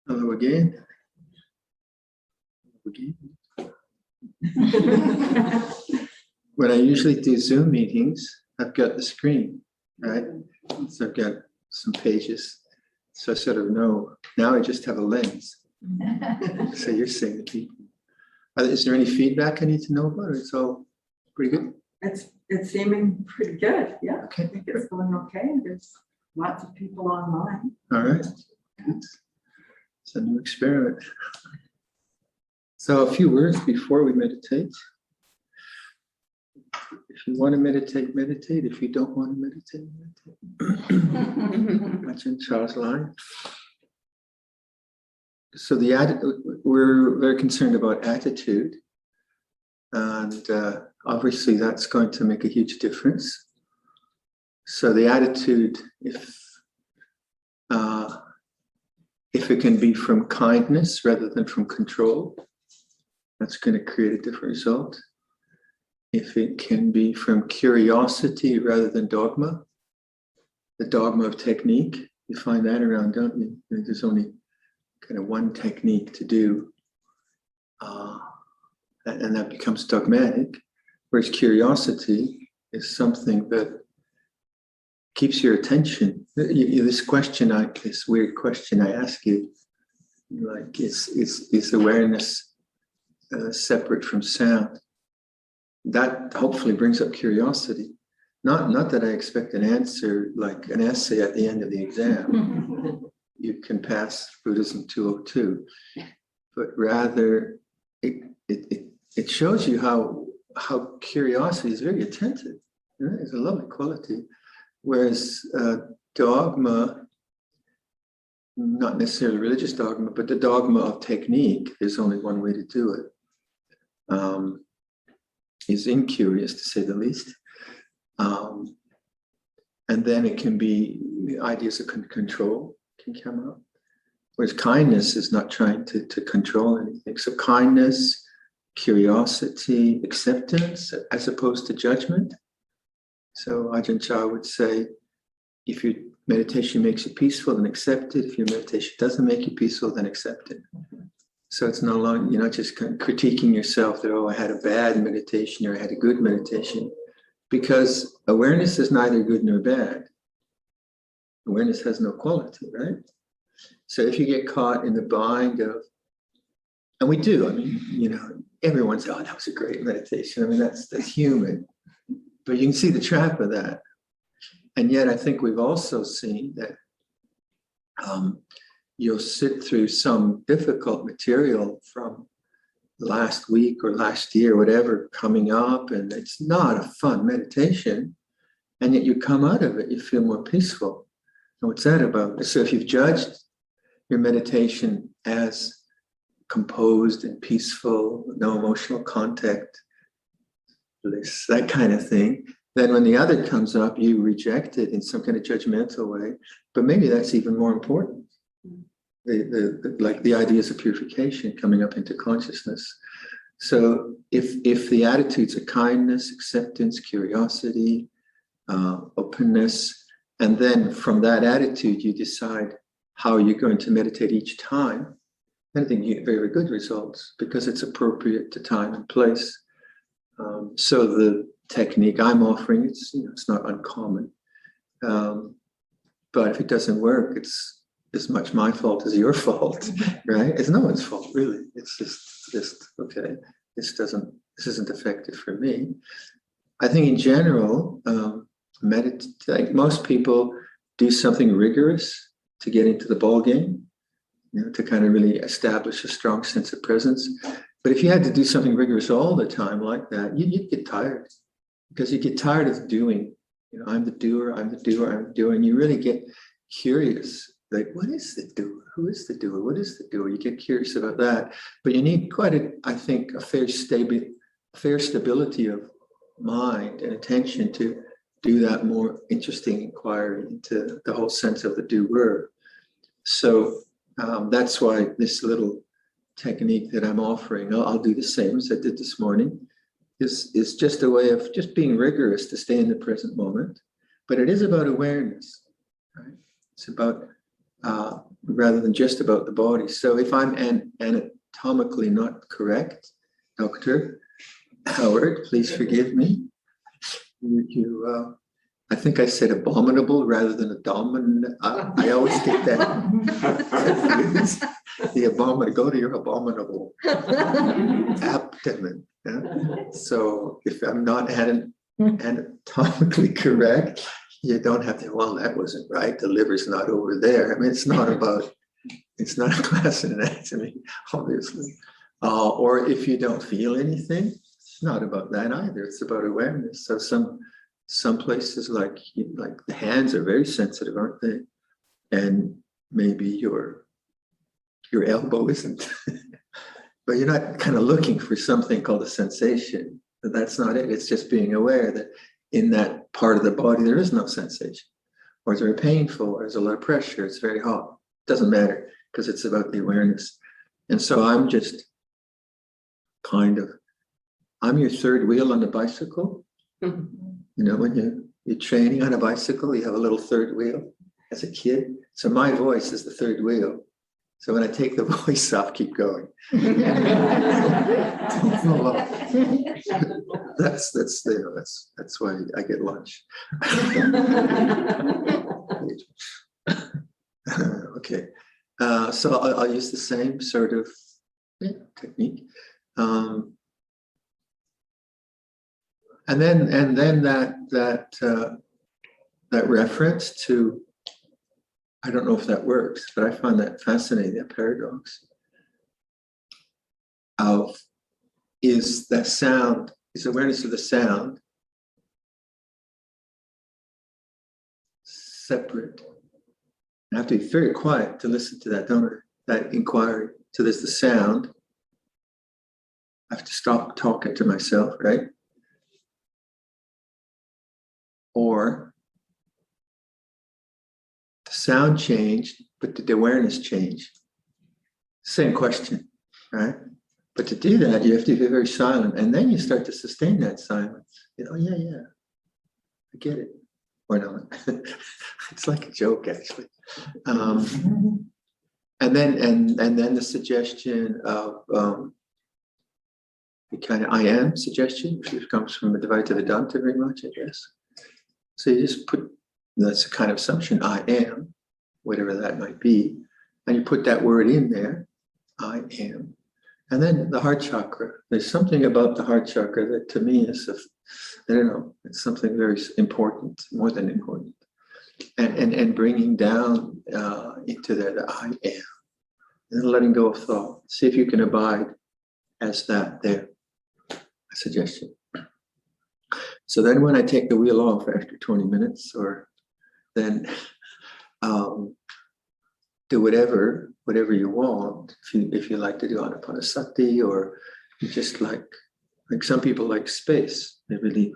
Hello again. When I usually do Zoom meetings, I've got the screen, right? So I've got some pages. So I sort of know. Now I just have a lens. So you're seeing the people. Is there any feedback I need to know about? It's all pretty good? It's seeming pretty good. Yeah, Okay. I think it's going okay. There's lots of people online. All right. It's a new experiment. So a few words before we meditate. If you want to meditate, meditate. If you don't want to meditate, meditate. That's in Charles' line. So we're very concerned about attitude. And obviously that's going to make a huge difference. So the attitude, if it can be from kindness rather than from control, that's going to create a different result. If it can be from curiosity rather than dogma, the dogma of technique, you find that around, don't you? There's only kind of one technique to do, and that becomes dogmatic, whereas curiosity is something that keeps your attention. This weird question I ask you, like, is awareness separate from sound? That hopefully brings up curiosity. Not that I expect an answer like an essay at the end of the exam. You can pass Buddhism 202, but rather it shows you how curiosity is very attentive. Right? It's a lovely quality. Whereas dogma, not necessarily religious dogma, but the dogma of technique, there's only one way to do it, is incurious to say the least. And then it can be ideas of control can come up. Whereas kindness is not trying to control anything. So kindness, curiosity, acceptance, as opposed to judgment. So Ajahn Chah would say, if your meditation makes you peaceful, then accept it. If your meditation doesn't make you peaceful, then accept it. So it's no longer, you're not just kind of critiquing yourself that, oh, I had a bad meditation or I had a good meditation. Because awareness is neither good nor bad. Awareness has no quality, right? So if you get caught in the bind of, and we do, I mean, everyone says, oh, that was a great meditation. I mean, that's human. But you can see the trap of that. And yet I think we've also seen that you'll sit through some difficult material from last week or last year, whatever, coming up, and it's not a fun meditation. And yet you come out of it, you feel more peaceful. And what's that about? So if you've judged your meditation as composed and peaceful, no emotional contact, that kind of thing, then when the other comes up, you reject it in some kind of judgmental way. But maybe that's even more important. Like the ideas of purification coming up into consciousness. So if the attitudes are kindness, acceptance, curiosity, openness, and then from that attitude you decide how you're going to meditate each time, then I think you get very, very good results because it's appropriate to time and place. So the technique I'm offering, it's not uncommon, but if it doesn't work, it's as much my fault as your fault, right? It's no one's fault, really. It's just okay. This isn't effective for me. I think in general, like most people do something rigorous to get into the ball game, to kind of really establish a strong sense of presence. But if you had to do something rigorous all the time like that, you'd get tired because you get tired of doing. I'm the doer, I'm the doer, I'm the doer, and you really get curious. Like, what is the doer? Who is the doer? What is the doer? You get curious about that. But you need quite a fair stability of mind and attention to do that more interesting inquiry into the whole sense of the doer. So that's why this little technique that I'm offering, I'll do the same as I did this morning, is just a way of just being rigorous to stay in the present moment. But it is about awareness, right? It's about rather than just about the body. So if I'm anatomically not correct, Dr. Howard, please forgive me. I think I said abominable rather than abominable. I always get that. The abominable, go to your abominable abdomen. Yeah? So if I'm not anatomically correct, you don't have to, well, that wasn't right. The liver's not over there. I mean, it's not a class in anatomy, obviously. Or if you don't feel anything, it's not about that either. It's about awareness. So some places like the hands are very sensitive, aren't they? And maybe your elbow isn't. But you're not kind of looking for something called a sensation. But that's not it. It's just being aware that in that part of the body, there is no sensation. Or it's very painful, or there's a lot of pressure, it's very hot. Doesn't matter, because it's about the awareness. And so I'm just I'm your third wheel on the bicycle. You know, when you're training on a bicycle, you have a little third wheel as a kid. So my voice is the third wheel. So when I take the voice off, keep going. That's why I get lunch. Okay, so I'll use the same sort of technique. And then that reference to, I don't know if that works, but I find that fascinating, that paradox of is awareness of the sound separate? I have to be very quiet to listen to that, don't I? That inquiry. So there's the sound. I have to stop talking to myself, right? Or the sound changed, but the awareness changed. Same question, right? But to do that, you have to be very silent, and then you start to sustain that silence. You know, yeah, I get it, or not. It's like a joke, actually. And then the suggestion of the kind of I am suggestion, which comes from Advaita Vedanta very much, I guess. So you just that's a kind of assumption, I am, whatever that might be, and you put that word in there, I am. And then the heart chakra, there's something about the heart chakra that to me is, I don't know, it's something very important, more than important. And bringing down into there the I am, and then letting go of thought. See if you can abide as that there, a suggestion. So then when I take the wheel off after 20 minutes, or then do whatever you want. If you like to do anapanasati, or you just like some people like space. They really,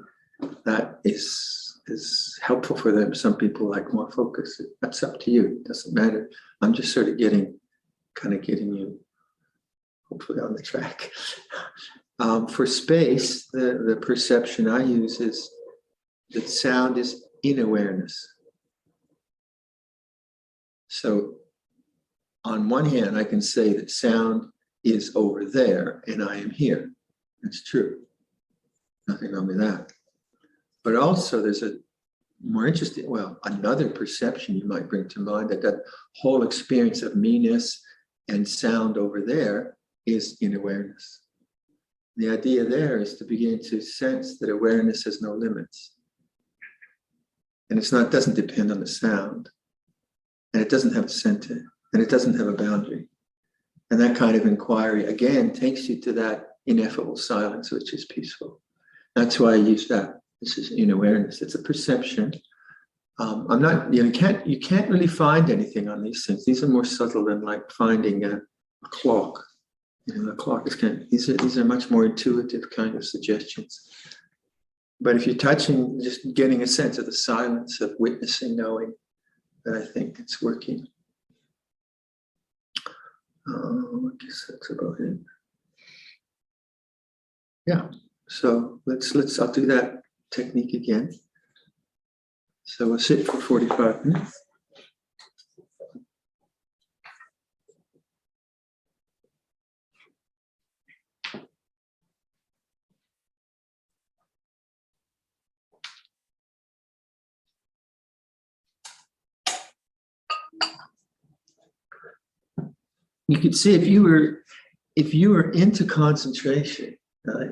that is helpful for them. Some people like more focus. That's up to you. It doesn't matter. I'm just sort of getting you hopefully on the track. For space, the perception I use is that sound is in awareness. So on one hand, I can say that sound is over there and I am here. That's true. Nothing wrong with that. But also there's a more interesting, another perception you might bring to mind, that whole experience of me-ness and sound over there is in awareness. The idea there is to begin to sense that awareness has no limits. And doesn't depend on the sound. And it doesn't have a center. And it doesn't have a boundary. And that kind of inquiry, again, takes you to that ineffable silence, which is peaceful. That's why I use that. This is in awareness. It's a perception. You can't really find anything on these things. These are more subtle than like finding a clock. A clock is these are much more intuitive kind of suggestions. But if you're touching, just getting a sense of the silence of witnessing, knowing, that I think it's working. I guess that's about it. Yeah. So I'll do that technique again. So we'll sit for 45 minutes. you could see if you were into concentration, right?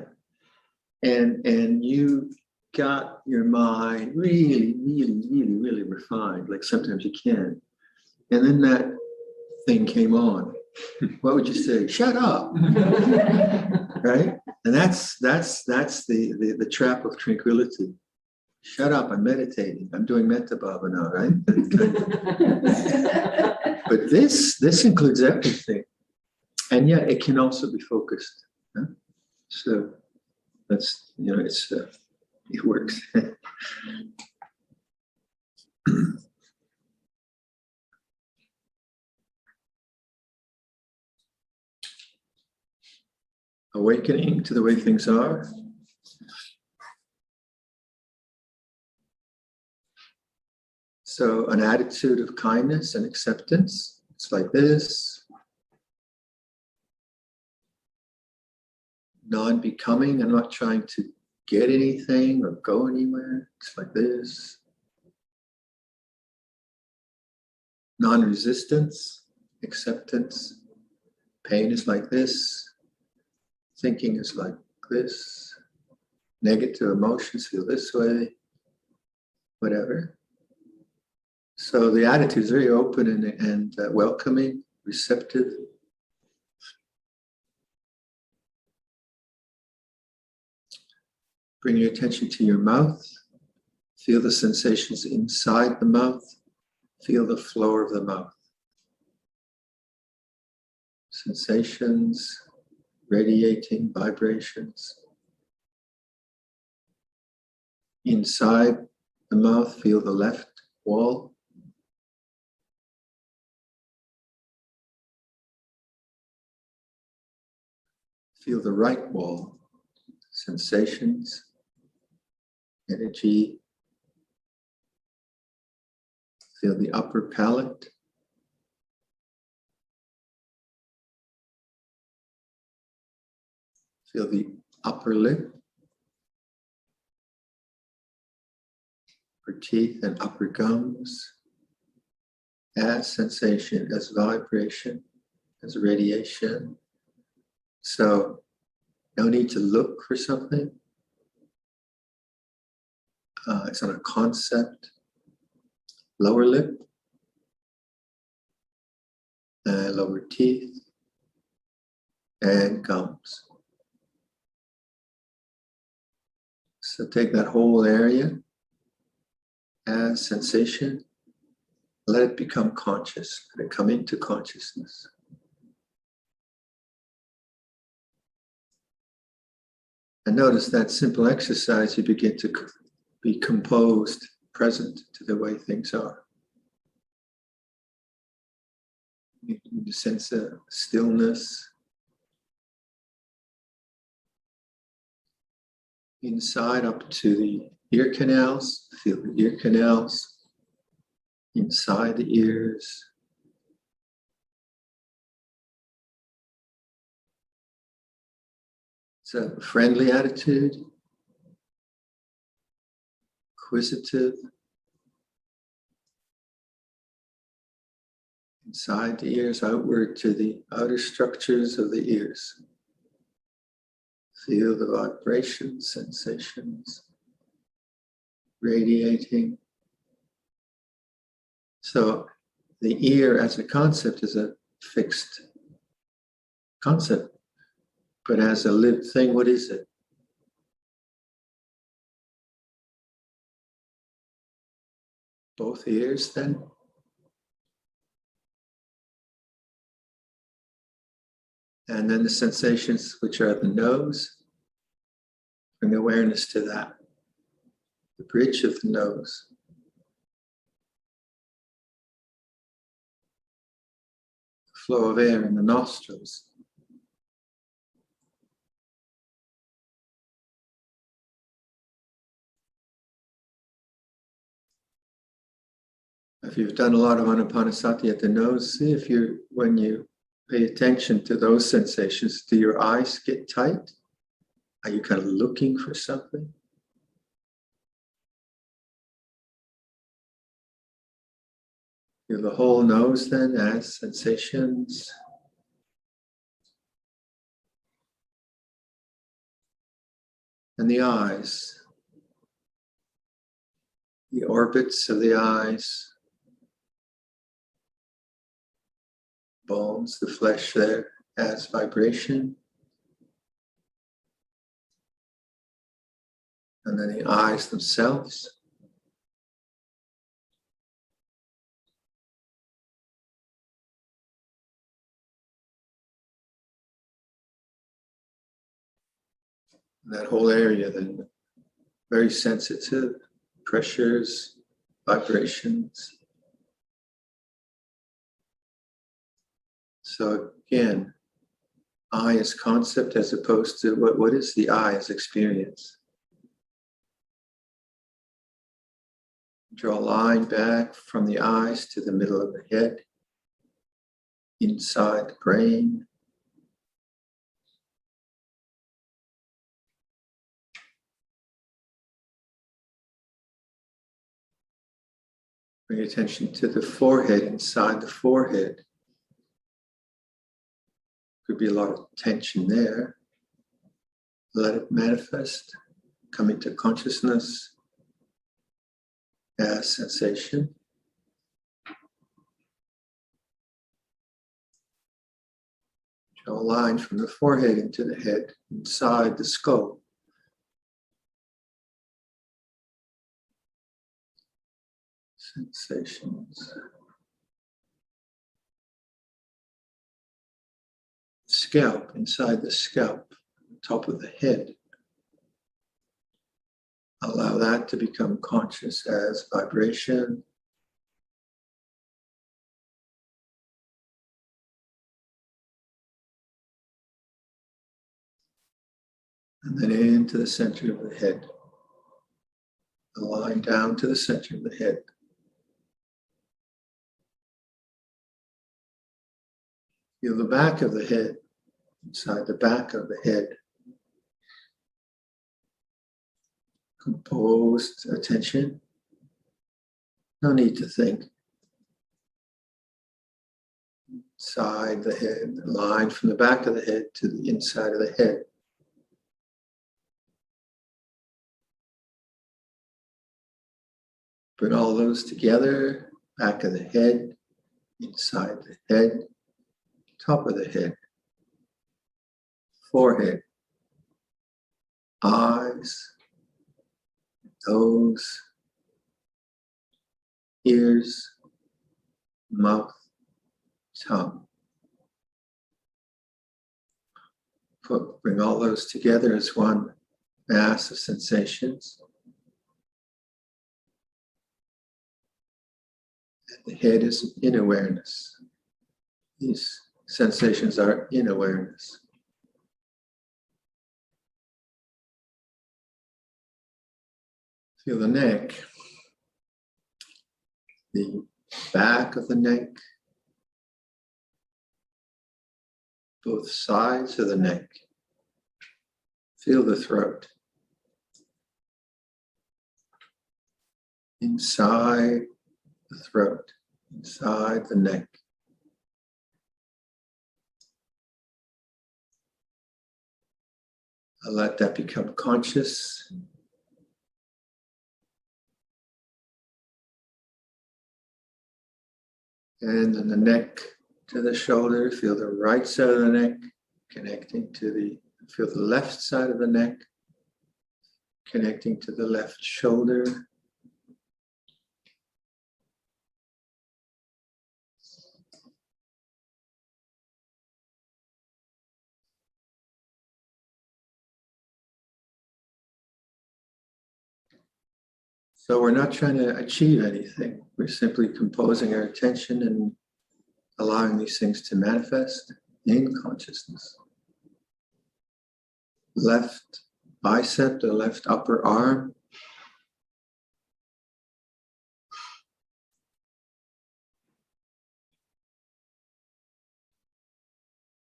And you got your mind really, really, really, really refined, like sometimes you can. And then that thing came on. What would you say? Shut up. Right? And that's the trap of tranquility. Shut up, I'm meditating. I'm doing metta bhavana, right? But this includes everything. And yet it can also be focused. Huh? So that's, it works. Awakening to the way things are. So an attitude of kindness and acceptance. It's like this. Non-becoming. I'm not trying to get anything or go anywhere. It's like this. Non-resistance, acceptance. Pain is like this. Thinking is like this. Negative emotions feel this way. Whatever. So the attitude is very open and welcoming, receptive. Bring your attention to your mouth. Feel the sensations inside the mouth. Feel the flow of the mouth. Sensations, radiating vibrations. Inside the mouth, feel the left wall. Feel the right wall. Sensations, energy. Feel the upper palate. Feel the upper lip, upper teeth and upper gums as sensation, as vibration, as radiation. So no need to look for something. It's not a concept. Lower lip, lower teeth, and gums. So take that whole area as sensation. Let it become conscious. Let it come into consciousness. And notice that simple exercise, you begin to be composed, present to the way things are. You sense a stillness. Inside up to the ear canals, feel the ear canals. Inside the ears. It's a friendly attitude, inquisitive. Inside the ears, outward to the outer structures of the ears. Feel the vibrations, sensations, radiating. So the ear as a concept is a fixed concept. But as a lived thing, what is it? Both ears then? And then the sensations, which are the nose, bring awareness to that. The bridge of the nose. The flow of air in the nostrils. If you've done a lot of anapanasati at the nose, see if when you pay attention to those sensations, do your eyes get tight? Are you kind of looking for something? Feel the whole nose then as sensations, And the eyes, the orbits of the eyes, bones, the flesh there has vibration. And then the eyes themselves. And that whole area then, very sensitive, pressures, vibrations. So again, eye as concept as opposed to what is the eye as experience. Draw a line back from the eyes to the middle of the head, inside the brain. Bring attention to the forehead, inside the forehead. Could be a lot of tension there. Let it manifest, come into consciousness as sensation. Draw a line from the forehead into the head, inside the skull. Sensations. Scalp, inside the scalp, top of the head. Allow that to become conscious as vibration. And then into the center of the head. A line down to the center of the head. Feel the back of the head, inside the back of the head. Composed attention. No need to think. Inside the head, a line from the back of the head to the inside of the head. Bring all those together, back of the head, inside the head, top of the head, forehead, eyes, nose, ears, mouth, tongue. Bring all those together as one mass of sensations. And the head is in awareness. These sensations are in awareness. Feel the neck, the back of the neck, both sides of the neck. Feel the throat. Inside the throat, inside the neck. I'll let that become conscious. And then the neck to the shoulder, feel the right side of the neck connecting to feel the left side of the neck connecting to the left shoulder. So we're not trying to achieve anything. We're simply composing our attention and allowing these things to manifest in consciousness. Left bicep, the left upper arm.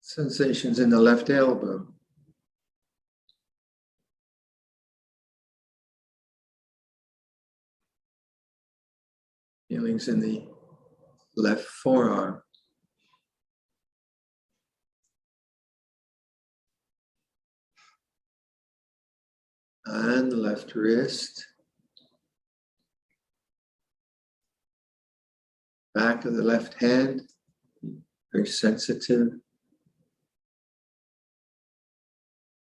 Sensations in the left elbow. Feelings in the left forearm. And the left wrist. Back of the left hand, very sensitive.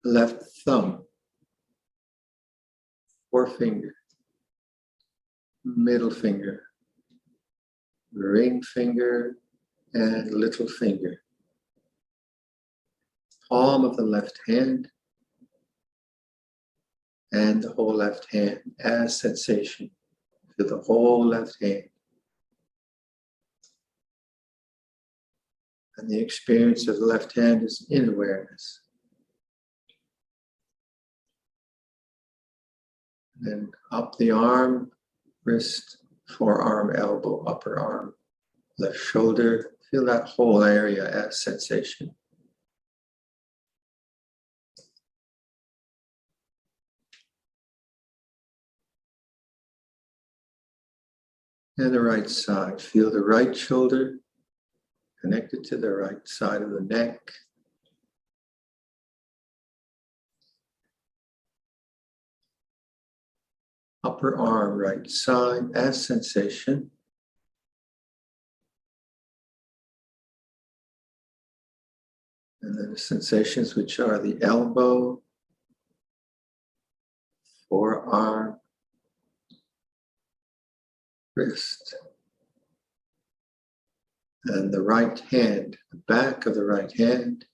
Left thumb, forefinger, middle finger, ring finger, and little finger. Palm of the left hand, and the whole left hand as sensation. Feel the whole left hand. And the experience of the left hand is in awareness. And then up the arm, wrist, forearm, elbow, upper arm, left shoulder. Feel that whole area as sensation. And the right side. Feel the right shoulder connected to the right side of the neck. Upper arm, right side as sensation. And then the sensations which are the elbow, forearm, wrist. And the right hand, the back of the right hand,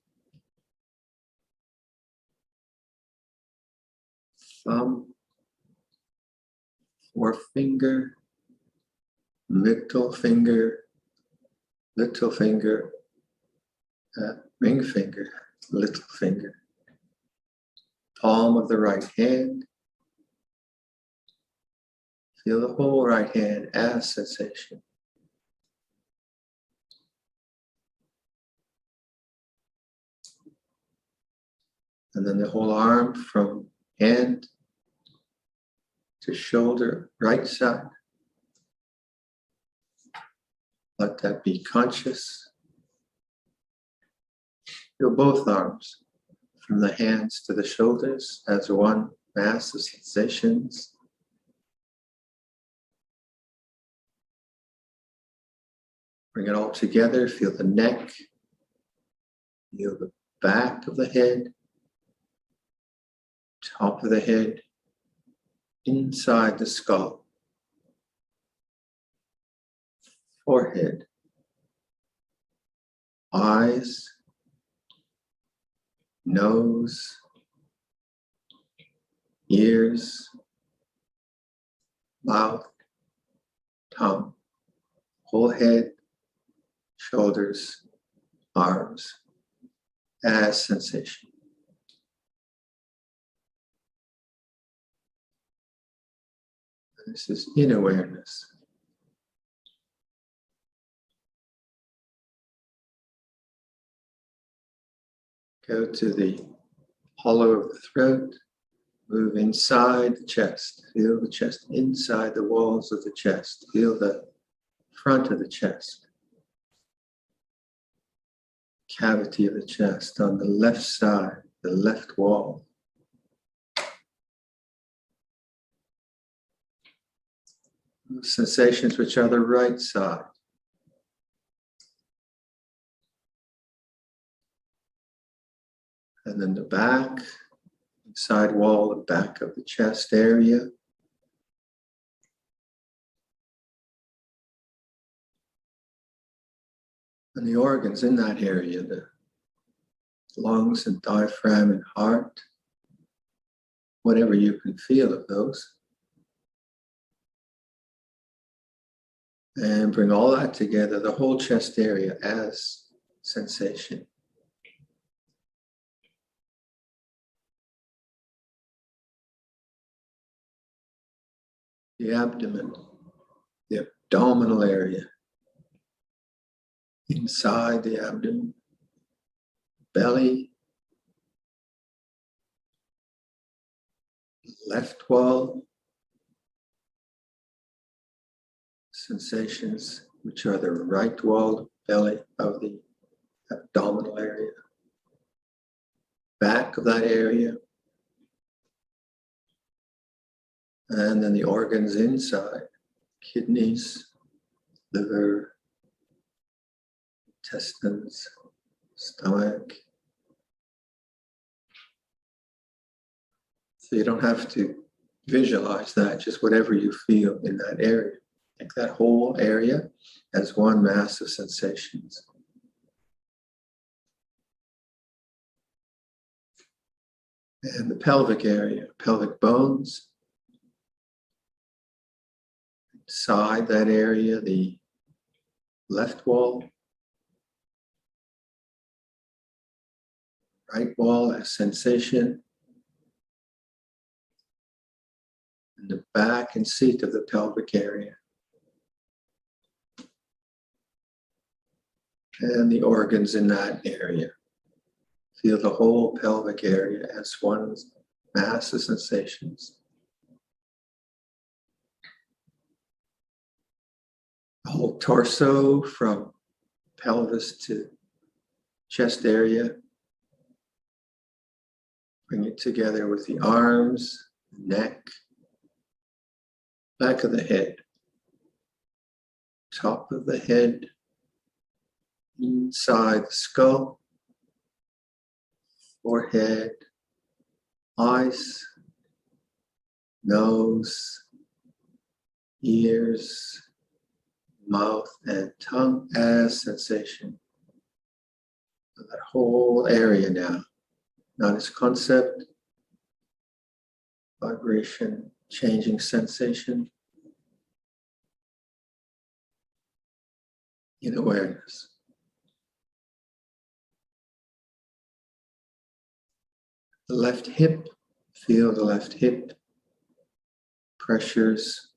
thumb, forefinger, middle finger, little finger, ring finger, little finger, palm of the right hand. Feel the whole right hand as sensation. And then the whole arm from hand to shoulder, right side. Let that be conscious. Feel both arms from the hands to the shoulders as one mass of sensations. Bring it all together. Feel the neck. Feel the back of the head. Top of the head. Inside the skull. Forehead. Eyes. Nose. Ears. Mouth. Tongue. Whole head. Shoulders, arms, as sensation. This is in awareness. Go to the hollow of the throat, move inside the chest, feel the chest inside the walls of the chest, feel the front of the chest. Cavity of the chest on the left side, the left wall. Sensations which are the right side. And then the back, side wall, the back of the chest area. And the organs in that area, the lungs and diaphragm and heart, whatever you can feel of those. And bring all that together, the whole chest area as sensation. The abdomen, the abdominal area. Inside the abdomen, belly, left wall, sensations which are the right wall, belly of the abdominal area, back of that area, And then the organs inside, kidneys, liver, intestines, stomach. So you don't have to visualize that, just whatever you feel in that area. Take that whole area as one mass of sensations. And the pelvic area, pelvic bones. Inside that area, the left wall, right wall as sensation. And the back and seat of the pelvic area. And the organs in that area. Feel the whole pelvic area as one mass of sensations. The whole torso from pelvis to chest area. Bring it together with the arms, neck, back of the head, top of the head, inside the skull, forehead, eyes, nose, ears, mouth, and tongue as sensation. So that whole area now, not as concept, vibration, changing sensation, in awareness. The left hip, feel the left hip, pressures,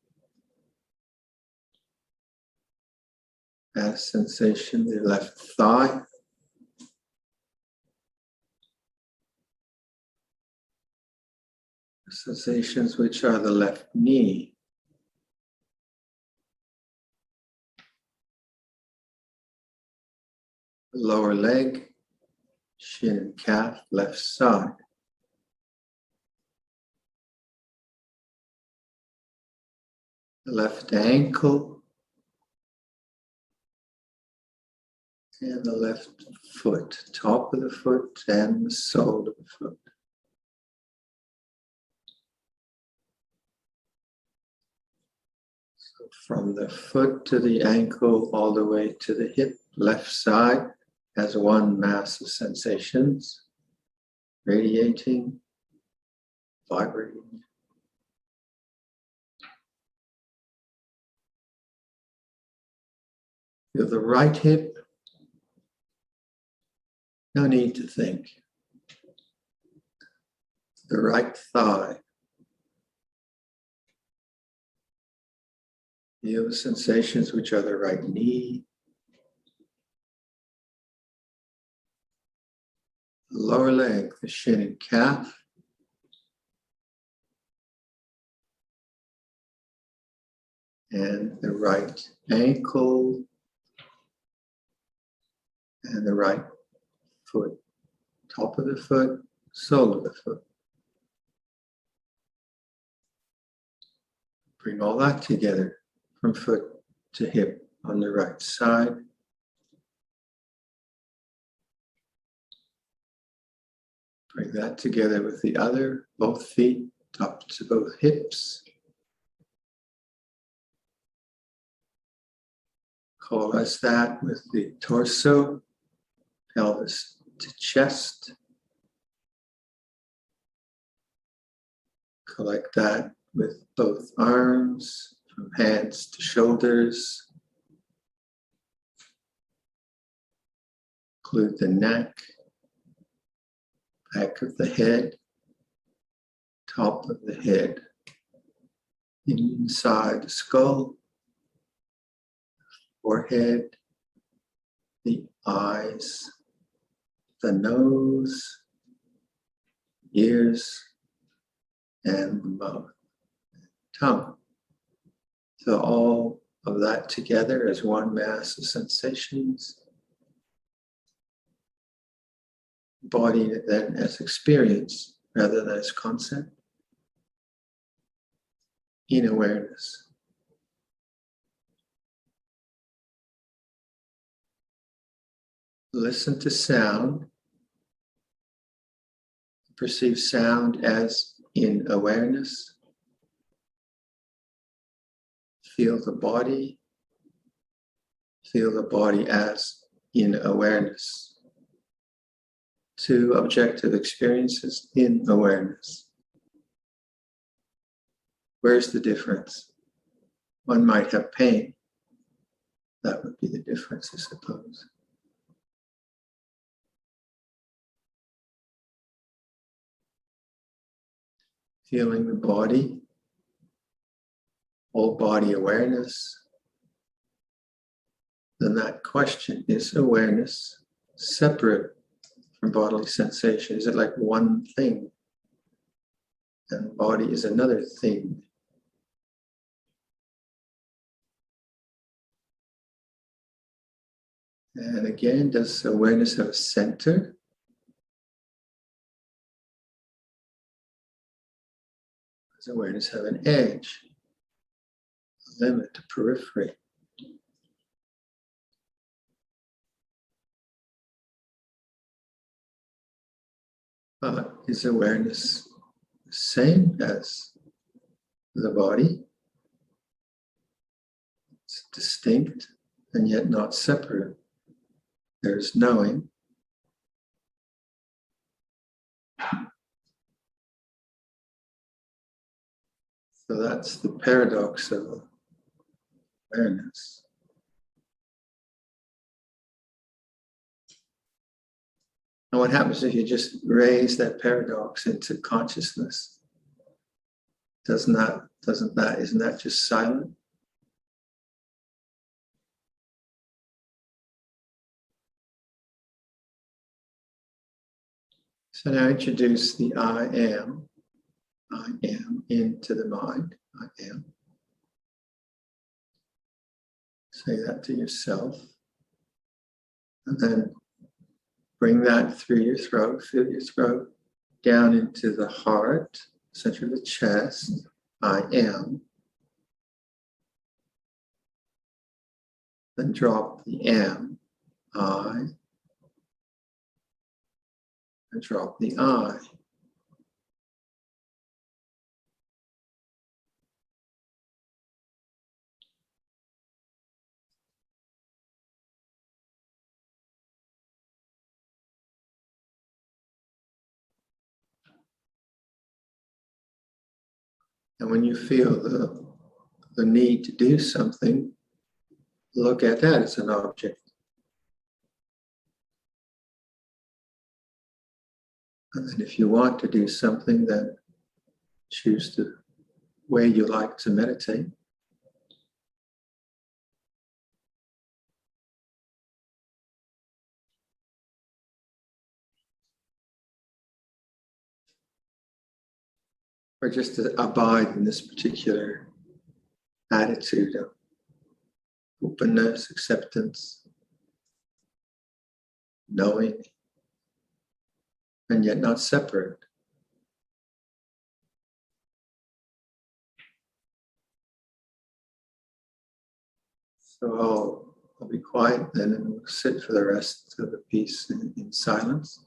as sensation, the left thigh, sensations which are the left knee, the lower leg, shin and calf, left side. The left ankle and the left foot, top of the foot and the sole of the foot. So from the foot to the ankle all the way to the hip, left side as one mass of sensations, radiating, vibrating. Feel the right hip, no need to think. The right thigh. Feel the sensations which are the right knee. The lower leg, the shin and calf. And the right ankle. And the right foot, top of the foot, sole of the foot. Bring all that together from foot to hip on the right side. Bring that together with the other, both feet, up to both hips. Coalesce that with the torso, pelvis to chest. Collect that with both arms, from hands to shoulders. Include the neck, back of the head, top of the head, inside the skull, forehead, the eyes, the nose, ears, and the mouth, tongue. So all of that together as one mass of sensations. Embodying it then as experience rather than as concept. in awareness. Listen to sound. Perceive sound as in awareness. Feel the body. Feel the body as in awareness. Two objective experiences in awareness. Where's the difference? One might have pain. That would be the difference, I suppose. Feeling the body, whole body awareness. Then that question, is awareness separate from bodily sensation? Is it like one thing? And body is another thing. And again, does awareness have a center? Does awareness have an edge, a limit, a periphery? Is awareness the same as the body? It's distinct and yet not separate. There's knowing. So that's the paradox of awareness. And what happens if you just raise that paradox into consciousness? Isn't that just silent? So now introduce the I am into the mind. I am. Say that to yourself. And then bring that through your throat, fill your throat, down into the heart, center of the chest. I am. Then drop the am, I. And drop the I. And when you feel the need to do something, look at that as an object. And then if you want to do something, then choose the way you like to meditate. Or just to abide in this particular attitude of openness, acceptance, knowing, and yet not separate. So I'll be quiet then and we'll sit for the rest of the piece in silence.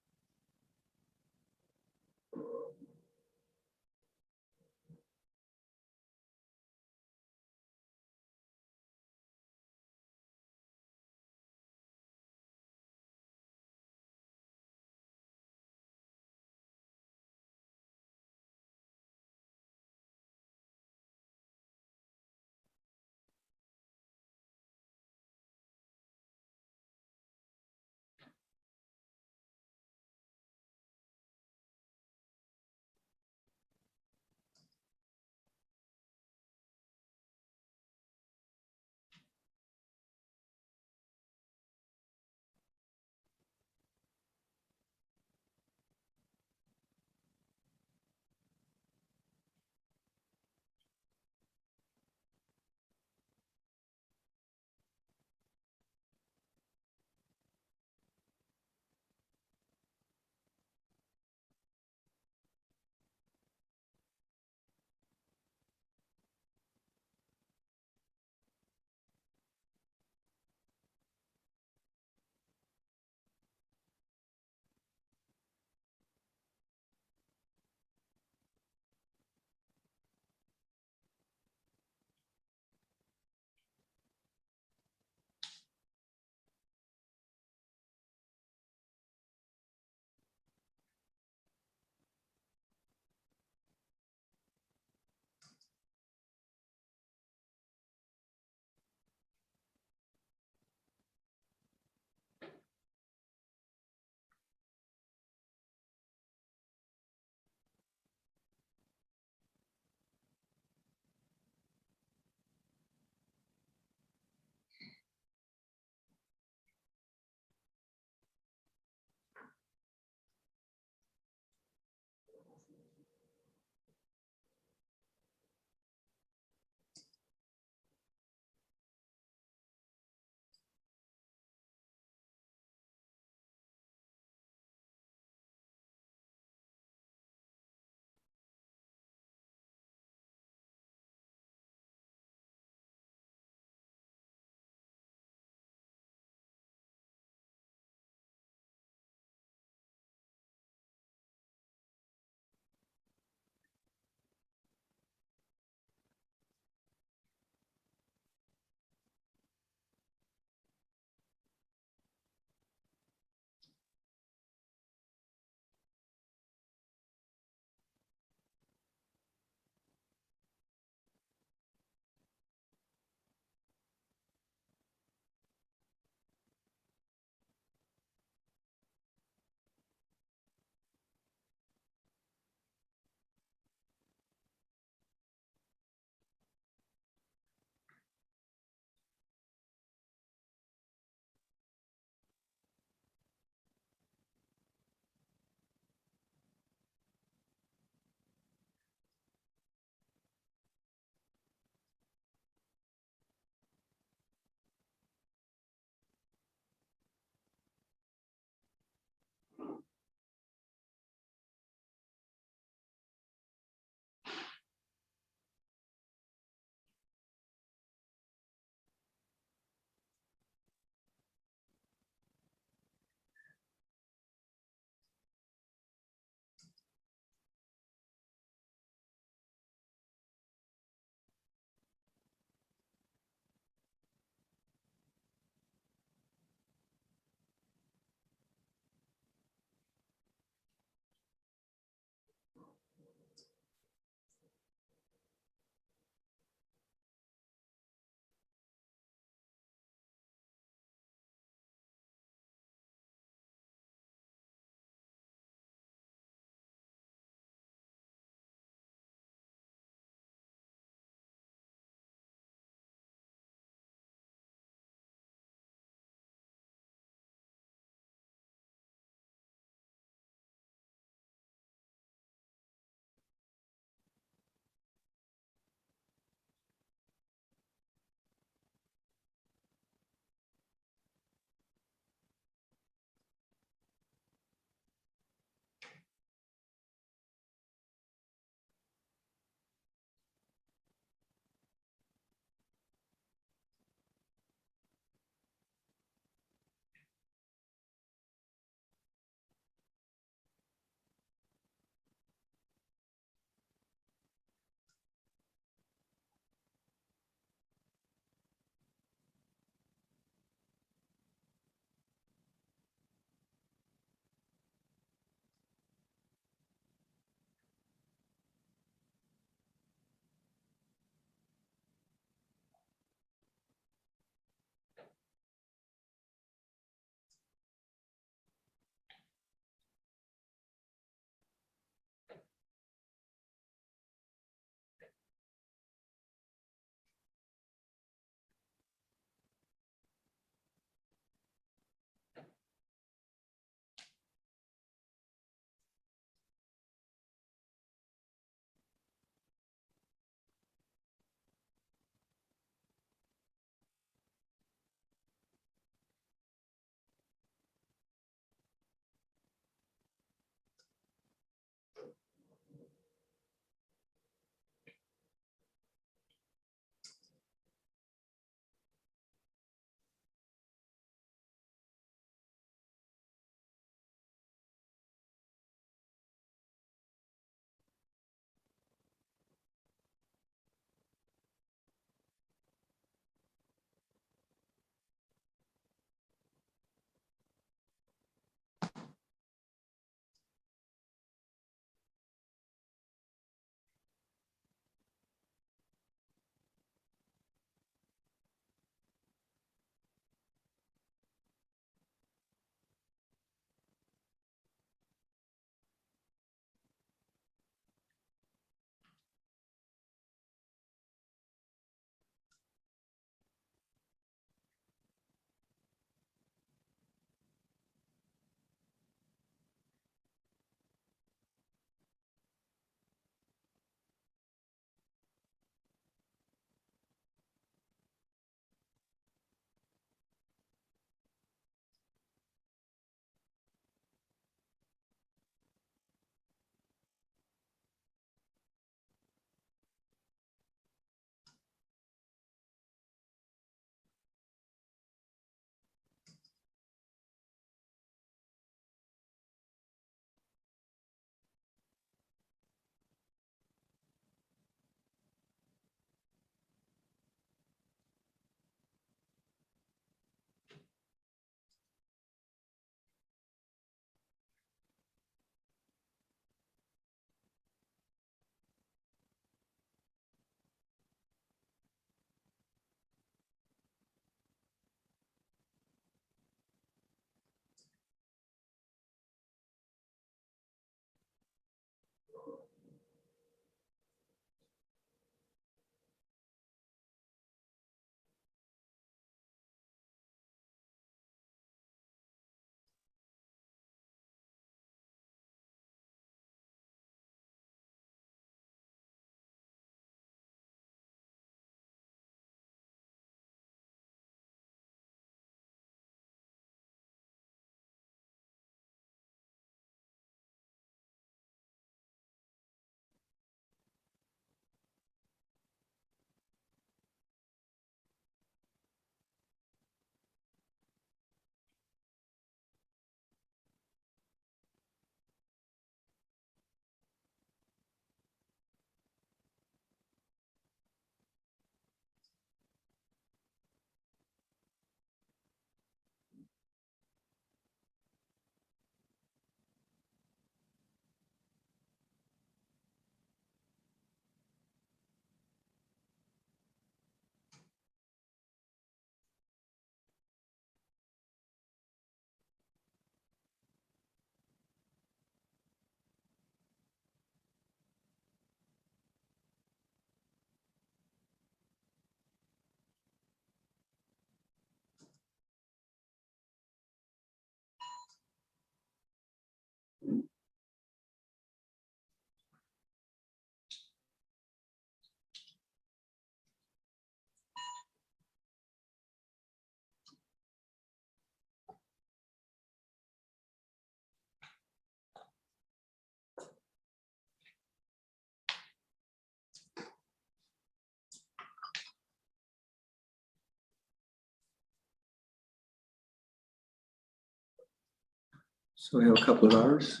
So we have a couple of hours.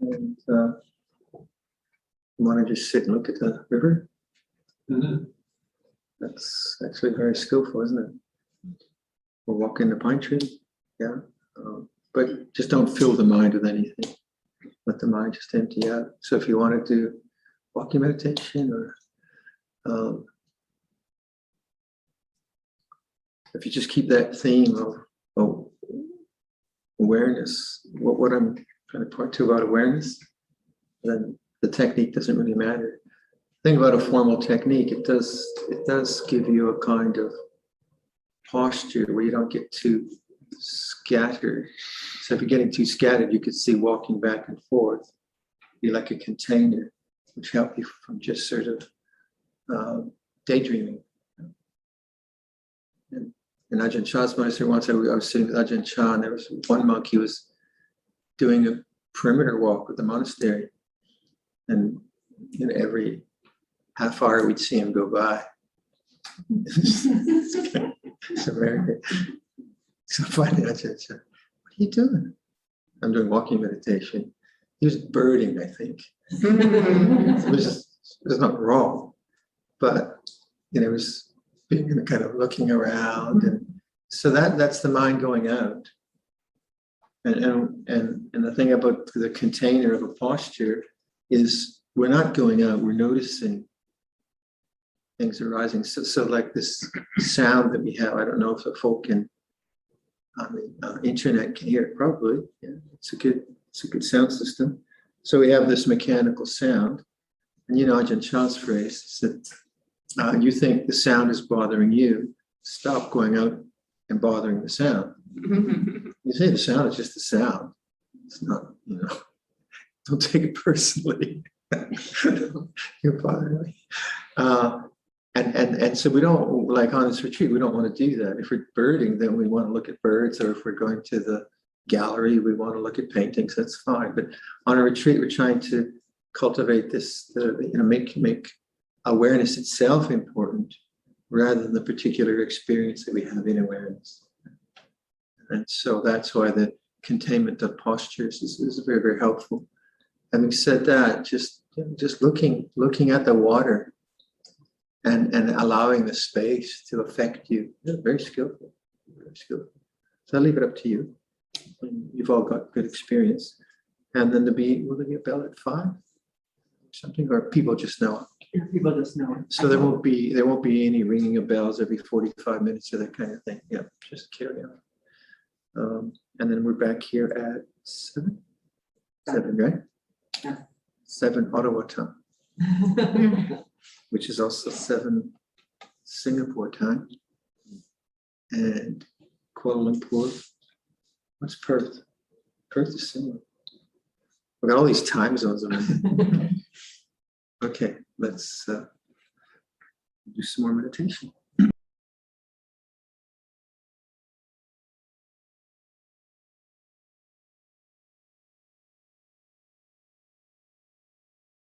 And you want to just sit and look at the river? Mhm. That's actually very skillful, isn't it? Or walk in the pine tree, yeah. But just don't fill the mind with anything. Let the mind just empty out. So if you want to do walking meditation, or if you just keep that theme of awareness, what I'm trying to point to about awareness, then the technique doesn't really matter. The thing about a formal technique, it does give you a kind of posture where you don't get too scattered. So if you're getting too scattered, you could see walking back and forth be like a container, which help you from just sort of daydreaming. And in Ajahn Chah's monastery, once I was sitting with Ajahn Chah, and there was one monk, he was doing a perimeter walk with the monastery, and every half hour we'd see him go by. So very good. So finally Ajahn Chah, what are you doing? I'm doing walking meditation. He was birding, I think. It was not wrong, but it was being kind of looking around, and so that's the mind going out. And the thing about the container of a posture is we're not going out, we're noticing things arising. So like this sound that we have, I don't know if the folk on the internet can hear it, probably. Yeah, it's a good sound system. So we have this mechanical sound, and Ajahn Chah's phrase is that you think the sound is bothering you, stop going out and bothering the sound. You say the sound is just the sound. It's not, don't take it personally. You're bothering me. And so we don't, like on this retreat, we don't want to do that. If we're birding, then we want to look at birds, or if we're going to the gallery, we want to look at paintings, that's fine. But on a retreat, we're trying to cultivate this, make awareness itself important rather than the particular experience that we have in awareness. And so that's why the containment of postures is very, very helpful. Having said that, just looking at the water and allowing the space to affect you, very skillful, very skillful. So I'll leave it up to you. You've all got good experience. And then will there be a bell at 5 or something, or people just know? Yeah, people just know it. So there won't be any ringing of bells every 45 minutes or that kind of thing. Yeah, just carry on. And then we're back here at 7, right? Yeah. 7 Ottawa time, which is also 7 Singapore time, and Kuala Lumpur. What's Perth? Perth is similar. We've got all these time zones around. Okay, let's do some more meditation.